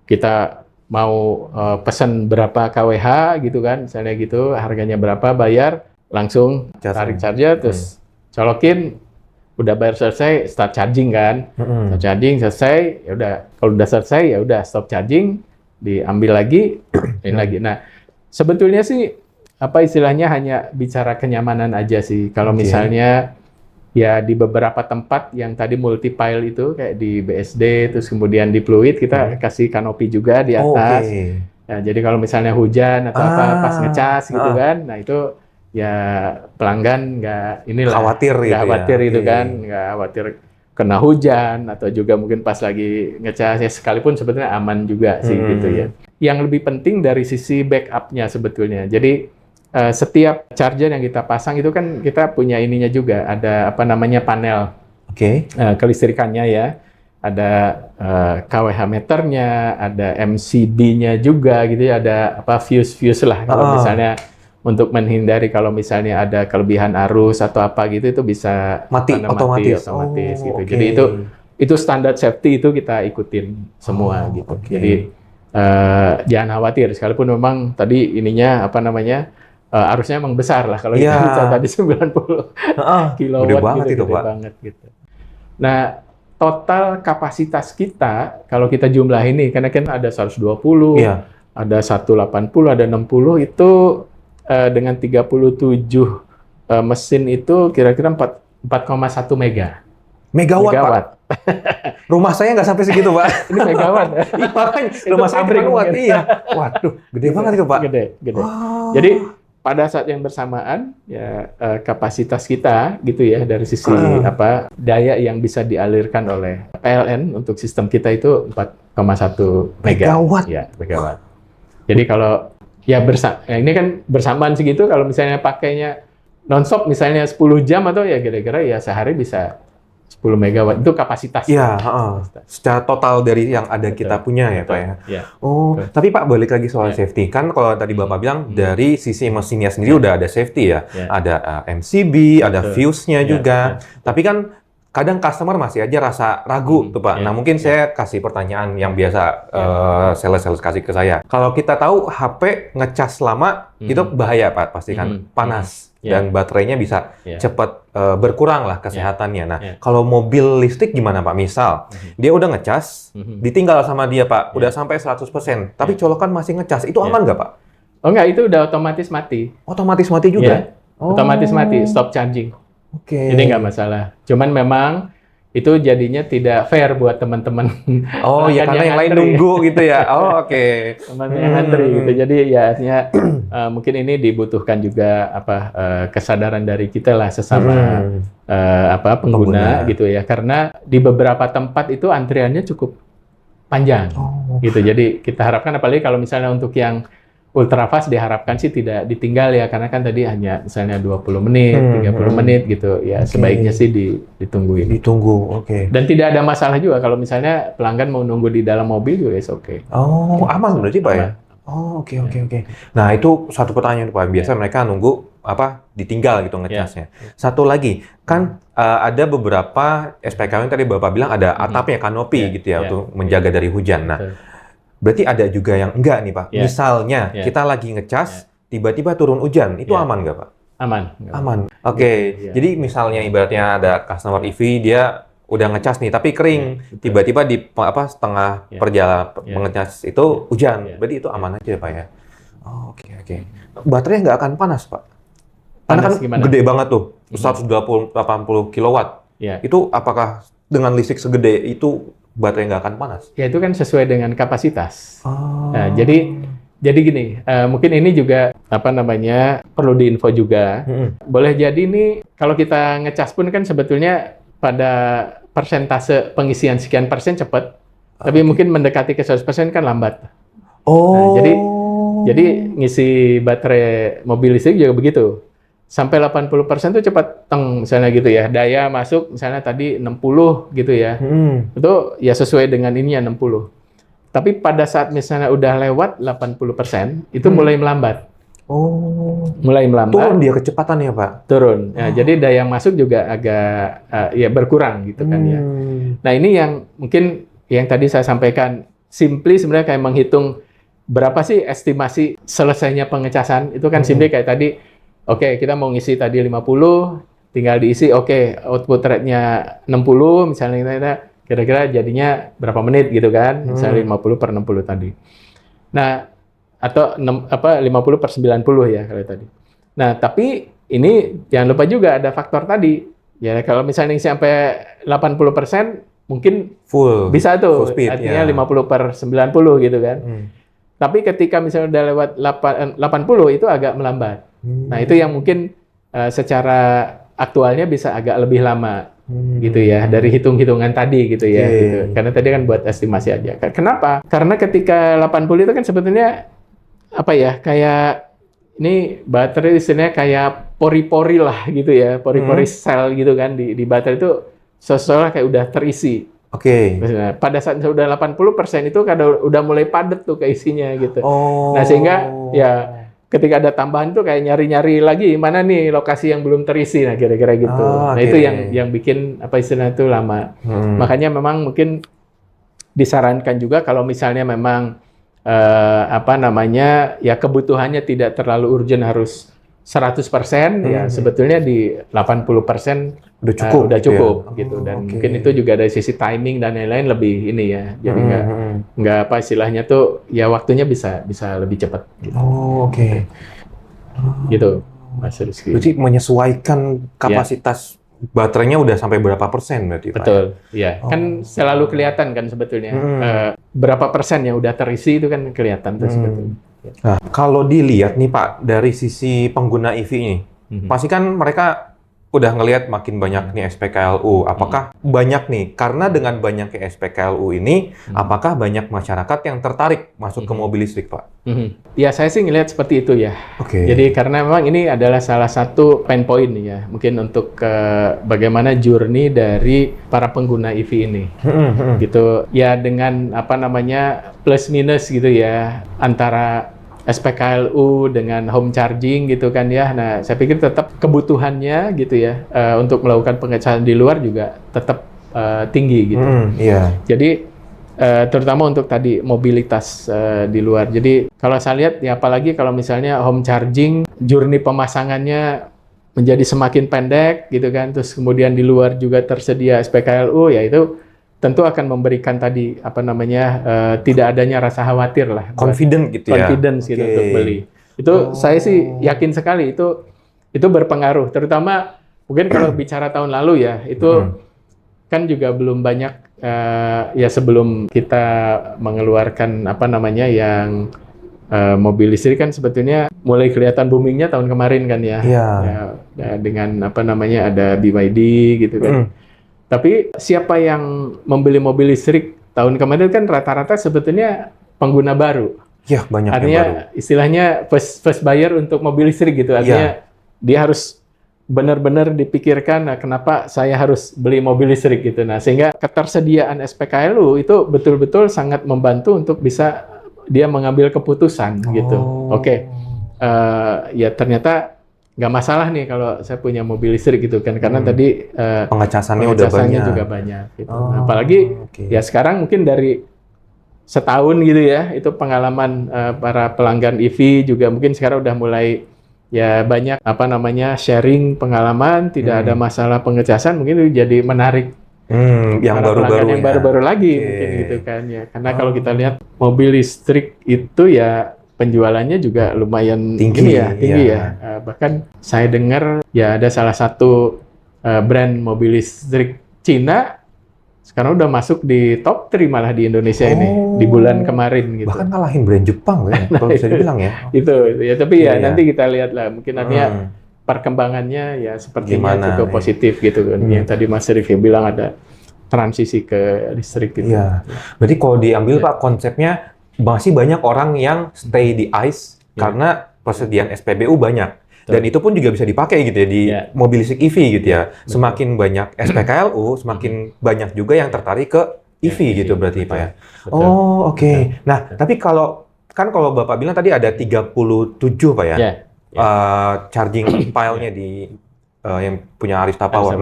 kita mau pesan berapa kWh gitu kan, misalnya gitu, harganya berapa, bayar, langsung tarik charger, terus colokin, udah bayar selesai, start charging kan. Start charging selesai, ya udah. Kalau udah selesai, ya udah stop charging, diambil lagi, ini lagi. Nah, sebetulnya sih apa istilahnya hanya bicara kenyamanan aja sih. Kalau misalnya ya di beberapa tempat yang tadi multi-pile itu kayak di BSD, terus kemudian di Fluid kita kasih kanopi juga di atas. Ya, jadi kalau misalnya hujan atau apa pas ngecas gitu kan, nah itu ya pelanggan nggak khawatir gitu kan, nggak khawatir kena hujan atau juga mungkin pas lagi ngecas ya sekalipun sebetulnya aman juga sih gitu ya. Yang lebih penting dari sisi backup-nya sebetulnya. Jadi setiap charger yang kita pasang itu kan kita punya ininya juga, ada apa namanya panel kelistrikannya ya. Ada kWh meternya, ada MCB-nya juga gitu ya, ada apa fuse lah kalau misalnya untuk menghindari kalau misalnya ada kelebihan arus atau apa gitu itu bisa mati otomatis gitu. Jadi itu standar safety itu kita ikutin semua gitu. Jadi jangan khawatir sekalipun memang tadi ininya apa namanya arusnya emang besar lah kalau kita bicara tadi 90 kilowatt gede banget gitu, itu, gede Pak. banget gitu. Nah, total kapasitas kita kalau kita jumlah ini karena kan ada 120, ada 180, ada 60 itu dengan 37 mesin itu kira-kira 4,1 megawatt. Rumah saya nggak sampai segitu, Pak. Ini megawatt. Makanya rumah saya cuma watt. Iya. Waduh, gede banget itu, Pak. Gede. Jadi pada saat yang bersamaan ya kapasitas kita gitu ya dari sisi daya yang bisa dialirkan oleh PLN untuk sistem kita itu 4,1 megawatt. Ya, megawatt. Jadi kalau ini kan bersamaan segitu kalau misalnya pakainya nonstop misalnya 10 jam atau ya kira-kira ya sehari bisa 10 megawatt itu kapasitas. Iya, secara total dari yang ada kita punya ya Pak ya. Tapi Pak balik lagi soal safety. Kan kalau tadi Bapak bilang dari sisi mesinnya sendiri udah ada safety ya. Ada MCB, ada fuse-nya juga. Tapi kan kadang customer masih aja rasa ragu tuh Pak. Nah mungkin saya kasih pertanyaan yang biasa sales kasih ke saya. Kalau kita tahu HP ngecas lama itu bahaya Pak, pasti kan panas dan baterainya bisa cepat berkurang lah kesehatannya. Nah kalau mobil listrik gimana Pak? Misal dia udah ngecas, ditinggal sama dia Pak, udah sampai 100%, tapi colokan masih ngecas, itu aman nggak Pak? Oh nggak, itu udah otomatis mati. Otomatis mati juga? Otomatis mati, stop charging. Jadi nggak masalah. Cuman memang itu jadinya tidak fair buat teman-teman. Oh ya karena yang lain nunggu gitu ya. Oh oke. Teman yang antri gitu. Jadi ya artinya mungkin ini dibutuhkan juga kesadaran dari kita lah sesama pengguna gitu ya. Karena di beberapa tempat itu antriannya cukup panjang gitu. Jadi kita harapkan apalagi kalau misalnya untuk yang ultrafast diharapkan sih tidak ditinggal ya, karena kan tadi hanya misalnya 20 menit, 30 menit gitu. Ya sebaiknya sih ditungguin. Ditunggu, Dan tidak ada masalah juga kalau misalnya pelanggan mau nunggu di dalam mobil juga oke. Oh, aman berarti Pak ya? Oh, oke. Nah, itu satu pertanyaan Pak. Biasa mereka nunggu ditinggal gitu ngecasnya. Satu lagi, kan ada beberapa SPKLU yang tadi Bapak bilang ada atapnya, kanopi gitu ya untuk menjaga dari hujan. Nah, Berarti ada juga yang enggak nih Pak. Ya. Misalnya Ya. kita lagi ngecas, tiba-tiba turun hujan, itu Ya. aman nggak Pak? Aman. Aman. Oke. Ya. Jadi misalnya ibaratnya ada customer EV, dia udah ngecas nih, tapi kering. Ya, betul. Tiba-tiba di setengah Ya. perjalanan Ya. mengecas itu hujan. Ya. Berarti itu aman aja Pak ya? Oh, oke. Baterainya nggak akan panas Pak? Karena Panas kan gimana? gede banget tuh, 180 kilowatt. Ya. Itu apakah dengan listrik segede itu baterai nggak akan panas? Ya itu kan sesuai dengan kapasitas. Oh. Nah, jadi gini, mungkin ini juga perlu diinfo juga. Boleh jadi nih kalau kita ngecas pun kan sebetulnya pada persentase pengisian sekian persen cepat, tapi mungkin mendekati ke 100% kan lambat. Oh. Nah, jadi ngisi baterai mobil listrik juga begitu. Sampai 80% tuh cepat, misalnya gitu ya. Daya masuk misalnya tadi 60 gitu ya. Itu ya sesuai dengan ininya 60. Tapi pada saat misalnya udah lewat 80%, itu mulai melambat. Oh. Mulai melambat. Turun dia kecepatannya, Pak? Turun. Ya, jadi daya masuk juga agak ya berkurang gitu kan ya. Nah, ini yang mungkin yang tadi saya sampaikan, simply sebenarnya kayak menghitung berapa sih estimasi selesainya pengecasan. Itu kan simply kayak tadi, oke, kita mau ngisi tadi 50, tinggal diisi, oke, output rate-nya 60, misalnya kita kira-kira jadinya berapa menit gitu kan, misalnya 50 per 60 tadi. Nah, atau 50 per 90 ya kalau tadi. Nah, tapi ini jangan lupa juga ada faktor tadi. Ya, kalau misalnya sampai 80% mungkin full bisa tuh, full speed, artinya ya. 50 per 90 gitu kan. Tapi ketika misalnya udah lewat 80 itu agak melambat. Nah, itu yang mungkin secara aktualnya bisa agak lebih lama. Gitu ya, dari hitung-hitungan tadi gitu ya. Gitu. Karena tadi kan buat estimasi aja. Kenapa? Karena ketika 80 itu kan sebetulnya apa ya, kayak ini baterai istilahnya kayak pori-pori lah gitu ya, pori-pori sel gitu kan di baterai itu seolah kayak udah terisi. Oke. Nah, pada saat sudah 80% itu kadang udah mulai padat tuh keisinya gitu. Oh. Nah, sehingga ya ketika ada tambahan tuh kayak nyari-nyari lagi mana nih lokasi yang belum terisi, nah kira-kira gitu. Nah, itu yang bikin apa istilahnya itu lama. Makanya memang mungkin disarankan juga kalau misalnya memang ya kebutuhannya tidak terlalu urgent harus 100%, ya sebetulnya di 80% udah cukup gitu. Dan mungkin itu juga dari sisi timing dan lain-lain lebih ini ya. Jadi nggak apa istilahnya tuh ya waktunya bisa lebih cepat gitu. Oh, oke. Gitu, Mas Rizky. Berarti menyesuaikan kapasitas baterainya udah sampai berapa persen berarti, Pak? Betul, ya. Kan selalu kelihatan kan sebetulnya. Berapa persen yang udah terisi itu kan kelihatan tuh sebetulnya. Nah, kalau dilihat nih Pak, dari sisi pengguna EV ini, pasti kan mereka udah ngelihat makin banyak nih SPKLU. Apakah banyak nih, karena dengan banyaknya SPKLU ini, apakah banyak masyarakat yang tertarik masuk ke mobil listrik, Pak? Ya, saya sih ngelihat seperti itu ya. Oke. Jadi karena memang ini adalah salah satu pain point ya, mungkin untuk bagaimana journey dari para pengguna EV ini. Gitu. Ya dengan plus minus gitu ya, antara SPKLU dengan home charging gitu kan ya. Nah, saya pikir tetap kebutuhannya gitu ya untuk melakukan pengecasan di luar juga tetap tinggi gitu. Jadi terutama untuk tadi mobilitas di luar. Jadi kalau saya lihat ya apalagi kalau misalnya home charging journey pemasangannya menjadi semakin pendek gitu kan. Terus kemudian di luar juga tersedia SPKLU, ya itu tentu akan memberikan tadi tidak adanya rasa khawatir lah, confident gitu ya, confidence gitu untuk beli. Itu saya sih yakin sekali itu berpengaruh, terutama mungkin kalau bicara tahun lalu ya, itu kan juga belum banyak ya sebelum kita mengeluarkan yang mobil listrik kan sebetulnya mulai kelihatan boomingnya tahun kemarin kan ya, ya dengan ada BYD gitu kan. Tapi siapa yang membeli mobil listrik tahun kemarin kan rata-rata sebetulnya pengguna baru. Ya, banyak artinya, yang baru. Istilahnya first buyer untuk mobil listrik gitu. Artinya dia harus benar-benar dipikirkan, kenapa saya harus beli mobil listrik gitu. Nah, sehingga ketersediaan SPKLU itu betul-betul sangat membantu untuk bisa dia mengambil keputusan gitu. Oke. Ya ternyata nggak masalah nih kalau saya punya mobil listrik gitu kan, karena tadi pengecasannya udah banyak. juga banyak gitu. Apalagi ya sekarang mungkin dari setahun gitu ya, itu pengalaman para pelanggan EV juga mungkin sekarang udah mulai ya banyak sharing pengalaman, tidak ada masalah pengecasan, mungkin itu jadi menarik yang para pelanggan baru-baru yang baru-baru lagi mungkin gitu kan ya. Karena kalau kita lihat mobil listrik itu ya penjualannya juga lumayan tinggi ya. Bahkan saya dengar ya ada salah satu brand mobil listrik Cina sekarang udah masuk di top 3 malah di Indonesia ini di bulan kemarin gitu. Bahkan ngalahin brand Jepang ya, kalau bisa dibilang ya. Itu ya, tapi nanti kita lihat lah mungkin nantinya perkembangannya ya sepertinya cukup positif gitu kan. Yang tadi Mas Rifki bilang ada transisi ke listrik gitu. Iya. Berarti kalau diambil Pak konsepnya masih banyak orang yang stay di ICE karena persediaan SPBU banyak. Dan itu pun juga bisa dipakai gitu ya di mobil listrik EV gitu ya. Semakin banyak SPKLU, semakin banyak juga yang tertarik ke EV gitu berarti Pak ya. Oh, oke. Nah, tapi kalau Bapak bilang tadi ada 37 Pak ya. Charging pile-nya di yang punya Arista Power.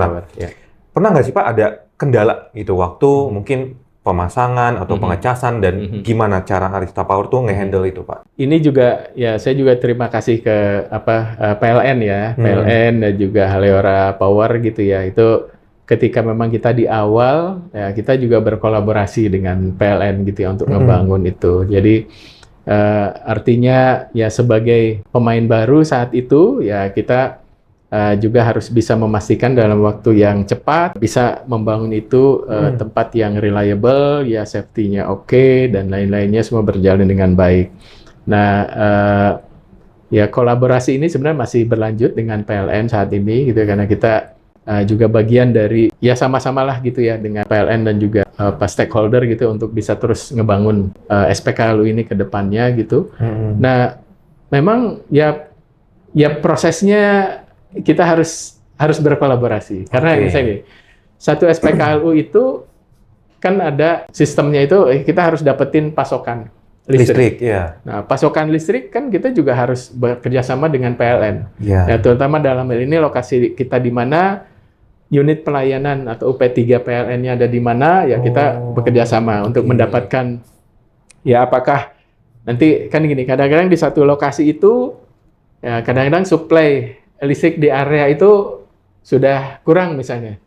Pernah nggak sih Pak ada kendala gitu waktu mungkin pemasangan atau pengecasan dan gimana cara Arista Power tuh nge-handle itu Pak? Ini juga ya saya juga terima kasih ke PLN ya, PLN dan juga Haleora Power gitu ya. Itu ketika memang kita di awal ya kita juga berkolaborasi dengan PLN gitu ya untuk ngebangun itu. Jadi artinya ya sebagai pemain baru saat itu ya kita juga harus bisa memastikan dalam waktu yang cepat bisa membangun itu tempat yang reliable, ya safety-nya oke, dan lain-lainnya semua berjalan dengan baik. Nah, ya kolaborasi ini sebenarnya masih berlanjut dengan PLN saat ini gitu karena kita juga bagian dari ya sama-sama lah gitu ya dengan PLN dan juga stakeholder gitu untuk bisa terus ngebangun SPKLU ini ke depannya gitu. Nah, memang ya prosesnya kita harus berkolaborasi karena misalnya satu SPKLU itu kan ada sistemnya itu kita harus dapetin pasokan listrik. Nah, pasokan listrik kan kita juga harus bekerja sama dengan PLN. Nah, terutama dalam hal ini lokasi kita di mana unit pelayanan atau UP3 PLN-nya ada di mana ya kita bekerja sama untuk mendapatkan ya apakah nanti kan gini kadang-kadang di satu lokasi itu ya kadang-kadang supply listrik di area itu sudah kurang misalnya.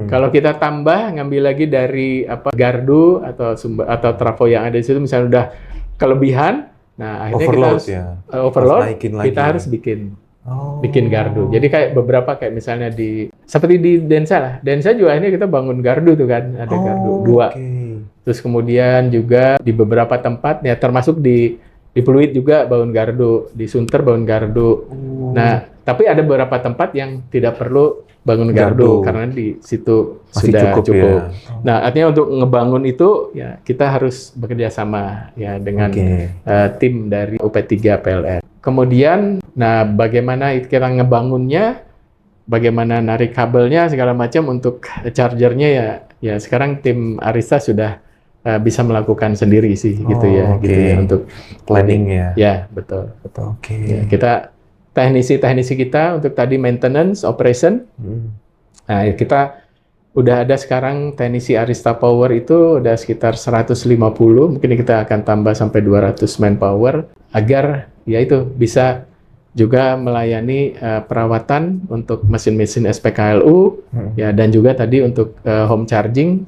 Kalau kita tambah ngambil lagi dari gardu atau sumber atau trafo yang ada di situ misalnya udah kelebihan, nah akhirnya kita harus overload, kita harus bikin gardu. Jadi kayak beberapa kayak misalnya seperti di Densa lah. Densa juga akhirnya kita bangun gardu tuh kan, ada gardu 2. Terus kemudian juga di beberapa tempat ya termasuk di Pluit juga bangun gardu, di Sunter bangun gardu. Nah, tapi ada beberapa tempat yang tidak perlu bangun gardu karena di situ masih sudah cukup. Ya. Nah, artinya untuk ngebangun itu ya kita harus bekerja sama ya dengan tim dari UP3 PLN. Kemudian, nah bagaimana kita ngebangunnya, bagaimana narik kabelnya segala macam untuk chargernya ya sekarang tim Arista sudah bisa melakukan sendiri sih gitu ya untuk planning ya. Ya, betul. Ya, kita teknisi kita untuk tadi maintenance, operation. Nah, kita udah ada sekarang teknisi Arista Power itu udah sekitar 150, mungkin kita akan tambah sampai 200 manpower agar ya itu bisa juga melayani perawatan untuk mesin-mesin SPKLU ya dan juga tadi untuk home charging.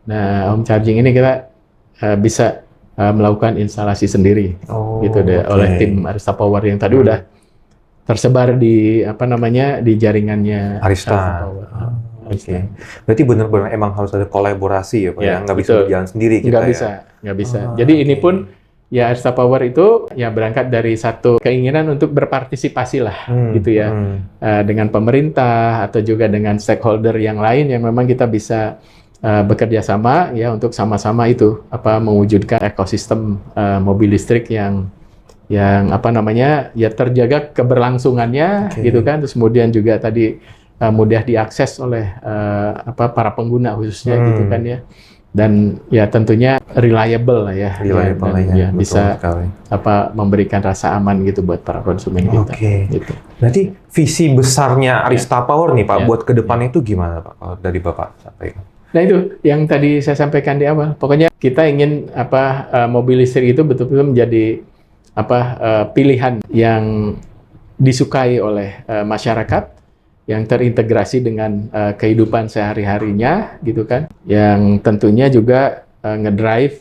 Nah, home charging ini kita bisa melakukan instalasi sendiri gitu deh oleh tim Arista Power yang tadi udah tersebar di di jaringannya Arista Power. Berarti benar-benar emang harus ada kolaborasi ya Pak ya, nggak bisa berjalan sendiri kita nggak bisa. Jadi ini pun ya Arista Power itu ya berangkat dari satu keinginan untuk berpartisipasi lah gitu ya dengan pemerintah atau juga dengan stakeholder yang lain yang memang kita bisa bekerja sama ya untuk sama-sama itu mewujudkan ekosistem mobil listrik yang ya terjaga keberlangsungannya gitu kan, terus kemudian juga tadi mudah diakses oleh para pengguna khususnya gitu kan ya, dan ya tentunya reliable lah ya, ya bisa memberikan rasa aman gitu buat para konsumen kita. Gitu. Berarti visi besarnya Arista Power nih Pak buat kedepannya itu gimana Pak kalau dari Bapak sampaikan? Nah itu yang tadi saya sampaikan di awal. Pokoknya kita ingin mobil listrik itu betul-betul menjadi pilihan yang disukai oleh masyarakat, yang terintegrasi dengan kehidupan sehari-harinya, gitu kan. Yang tentunya juga ngedrive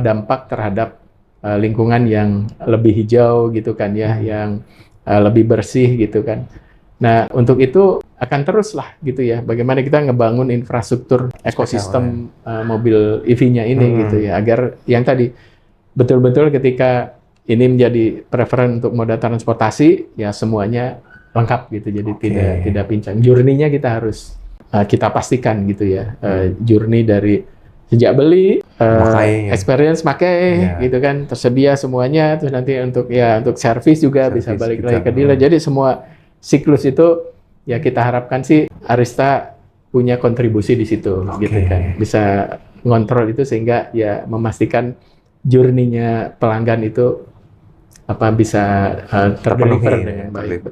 dampak terhadap lingkungan yang lebih hijau, gitu kan ya, yang lebih bersih, gitu kan. Nah, untuk itu akan terus lah gitu ya. Bagaimana kita ngebangun infrastruktur ekosistem mobil EV-nya ini gitu ya, agar yang tadi betul-betul ketika ini menjadi preferensi untuk moda transportasi, ya semuanya lengkap gitu. Jadi tidak pincang. Journey-nya kita harus kita pastikan gitu ya. Journey dari sejak beli, experience pakai gitu kan, tersedia semuanya. Terus nanti untuk servis juga bisa balik lagi ke dealer. Jadi semua siklus itu ya kita harapkan sih Arysta punya kontribusi di situ gitu kan. Bisa ngontrol itu sehingga ya memastikan journey-nya pelanggan itu bisa terpenuhi dengan baik.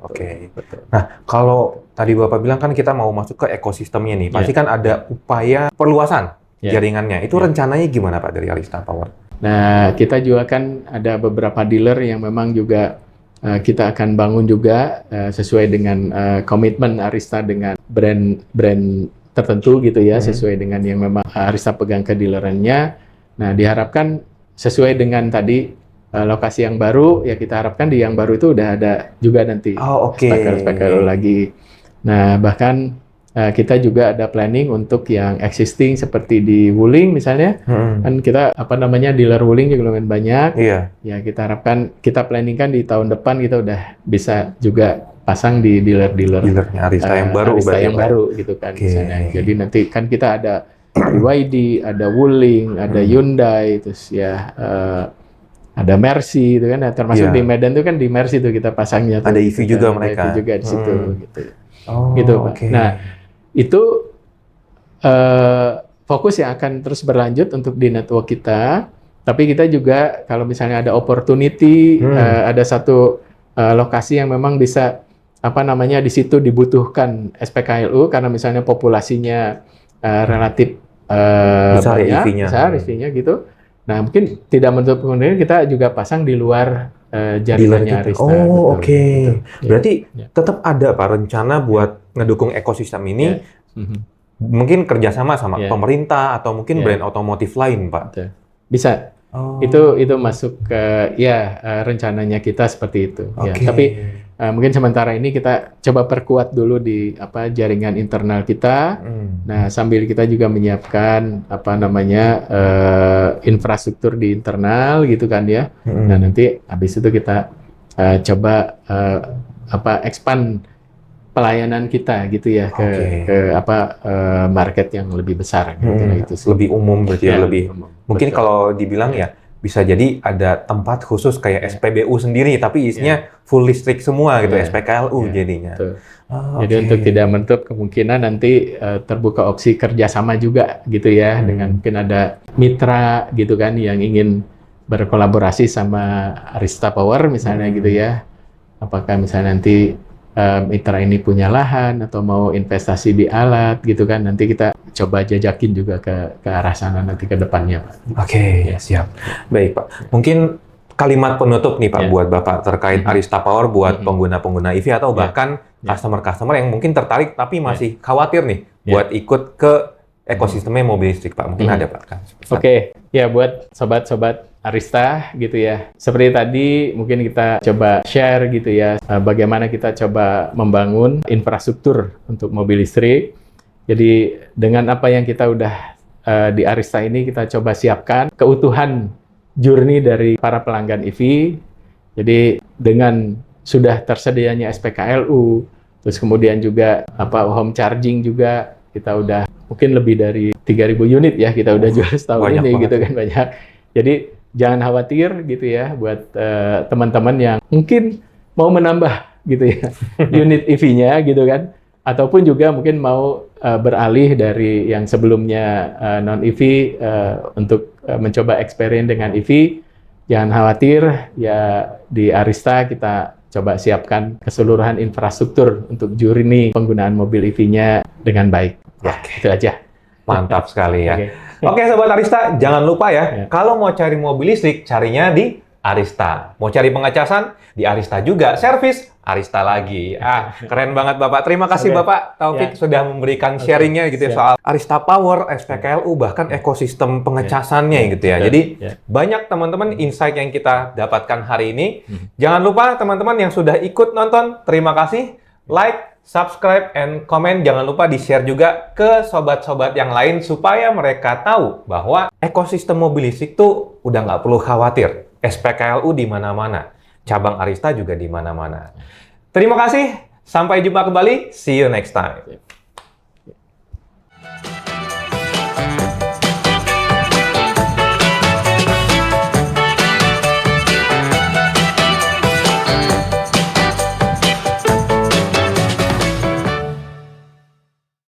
Nah, kalau tadi Bapak bilang kan kita mau masuk ke ekosistemnya nih, pasti kan ada upaya perluasan jaringannya. Itu rencananya gimana Pak dari Arysta Power? Nah, kita juga kan ada beberapa dealer yang memang juga kita akan bangun juga sesuai dengan komitmen Arysta dengan brand tertentu gitu ya, sesuai dengan yang memang Arysta pegang ke dealerannya. Nah, diharapkan sesuai dengan tadi lokasi yang baru, ya kita harapkan di yang baru itu udah ada juga nanti speaker lagi. Nah, bahkan kita juga ada planning untuk yang existing seperti di Wuling misalnya, kan kita dealer Wuling juga lumayan banyak. Ya kita harapkan, kita planningkan di tahun depan kita udah bisa juga pasang di dealernya Arysta yang baru, gitu kan. Jadi nanti kan kita ada BYD, ada Wuling, ada Hyundai, terus ya ada Mercy itu kan, termasuk di Medan itu kan di Mercy itu kita pasangnya. Ada EV juga mereka. EV juga di situ gitu. Gitu Pak. Nah, itu fokus yang akan terus berlanjut untuk di network kita. Tapi kita juga kalau misalnya ada opportunity, ada satu lokasi yang memang bisa di situ dibutuhkan SPKLU karena misalnya populasinya relatif besar EV-nya gitu. Nah, mungkin tidak menutup kemungkinan kita juga pasang di luar jaringannya Arysta. Berarti tetap ada Pak rencana buat ngedukung ekosistem ini, mungkin kerjasama sama pemerintah atau mungkin brand otomotif lain, Pak? Bisa. Itu masuk ke rencananya kita seperti itu. Tapi mungkin sementara ini kita coba perkuat dulu di jaringan internal kita. Nah, sambil kita juga menyiapkan infrastruktur di internal gitu kan ya. Nah, nanti habis itu kita coba expand pelayanan kita gitu ya ke market yang lebih besar gitu. Lebih umum berarti lebih umum. Mungkin kalau dibilang bisa jadi ada tempat khusus kayak SPBU sendiri, tapi isinya full listrik semua gitu, SPKLU jadinya. Jadi untuk tidak menutup kemungkinan nanti terbuka opsi kerjasama juga gitu ya, dengan mungkin ada mitra gitu kan yang ingin berkolaborasi sama Arysta Power misalnya gitu ya. Apakah misalnya nanti mitra ini punya lahan atau mau investasi di alat gitu kan, nanti kita coba jajakin juga ke arah sana nanti ke depannya, Pak. Siap. Baik, Pak. Mungkin kalimat penutup nih, Pak, buat Bapak terkait Arysta Power buat pengguna-pengguna EV atau bahkan customer-customer yang mungkin tertarik tapi masih khawatir nih buat ikut ke ekosistemnya mobil listrik, Pak. Mungkin ada, Pak. Ya buat sobat-sobat Arysta gitu ya. Seperti tadi mungkin kita coba share gitu ya, bagaimana kita coba membangun infrastruktur untuk mobil listrik. Jadi dengan apa yang kita udah di Arysta ini kita coba siapkan keutuhan journey dari para pelanggan EV. Jadi dengan sudah tersedianya SPKLU, terus kemudian juga home charging juga kita udah mungkin lebih dari 3.000 unit ya kita udah jual setahun ini gitu kan, banyak. Jadi jangan khawatir gitu ya buat teman-teman yang mungkin mau menambah gitu ya unit EV-nya gitu kan, ataupun juga mungkin mau beralih dari yang sebelumnya non EV untuk mencoba experience dengan EV. Jangan khawatir ya, di Arysta kita coba siapkan keseluruhan infrastruktur untuk journey penggunaan mobil EV-nya dengan baik. Itu aja. Mantap sekali ya. Oke. Oke, Sobat Arista, jangan lupa ya, kalau mau cari mobil listrik, carinya di Arista. Mau cari pengecasan, di Arista juga. Servis, Arista lagi. Keren banget Bapak. Terima kasih Oke. Bapak Taufik Ya. sudah memberikan sharingnya gitu ya, Siap. soal Arista Power, SPKLU, bahkan ekosistem pengecasannya gitu ya. Betul. Jadi, Ya. banyak teman-teman insight yang kita dapatkan hari ini. Jangan lupa teman-teman yang sudah ikut nonton, terima kasih. Like, subscribe, and comment. Jangan lupa di-share juga ke sobat-sobat yang lain supaya mereka tahu bahwa ekosistem mobil listrik tuh udah nggak perlu khawatir. SPKLU di mana-mana. Cabang Arista juga di mana-mana. Terima kasih. Sampai jumpa kembali. See you next time.